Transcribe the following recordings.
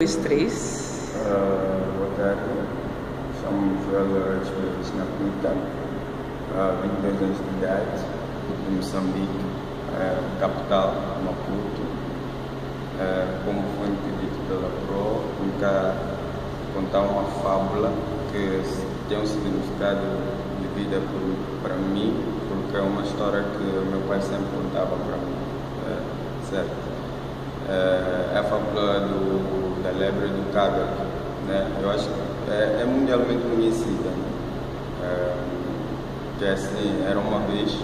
2, 3. Boa tarde, chamo-me Joel Chinapita, 22 anos de idade, de Moçambique, capital, Maputo. Como foi me pedido pela PRO, nunca contar uma fábula que tem um significado de vida para mim, porque é uma história que o meu pai sempre contava para mim, certo? É a fábula da lebre do cágado, né? Eu acho que é mundialmente conhecida, né? Que é assim, era uma vez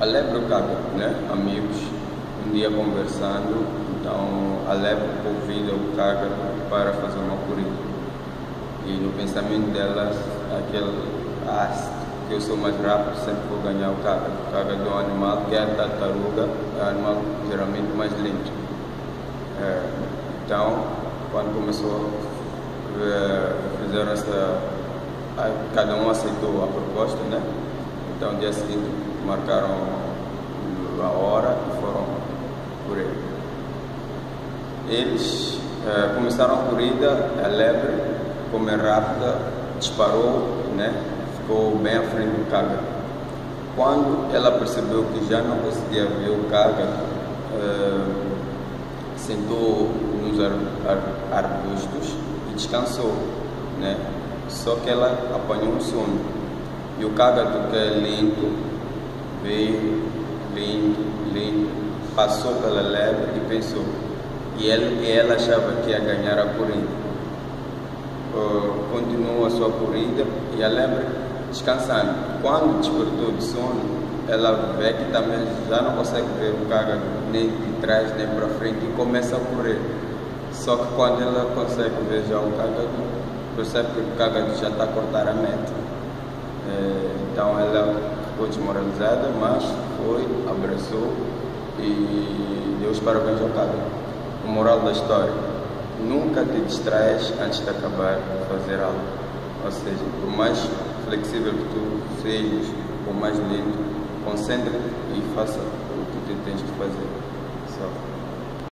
a lebre e o cágado, né? Amigos, um dia conversando, então a lebre convida o cágado para fazer uma corrida, e no pensamento delas que eu sou mais rápido, sempre vou ganhar o cágado. O cágado é um animal que é a tartaruga, é um animal geralmente mais lento. Então, quando começou, fizeram cada um aceitou a proposta, né? Então, no dia seguinte, marcaram a hora e foram correr. Eles começaram a corrida, a lebre, como é rápida, disparou, né? Ficou bem à frente do cágado. Quando ela percebeu que já não conseguia ver o cágado, sentou nos arbustos e descansou, né? Só que ela apanhou um sono. E o cágado, que é lento, veio lento, passou pela lebre e pensou. E ela achava que ia ganhar a corrida. Continuou a sua corrida e a lebre descansando. Quando despertou de sono, ela vê que também já não consegue ver o cágado nem de trás nem para frente e começa a correr. Só que quando ela consegue ver já o cágado, percebe que o cágado já está a cortar a meta. Então ela ficou desmoralizada, mas foi, abraçou e deu os parabéns ao cágado. O moral da história: nunca te distraias antes de acabar de fazer algo. Ou seja, por mais flexível que tu sejas, por mais lento, concentre-te e faça o que tu tens que fazer. Só.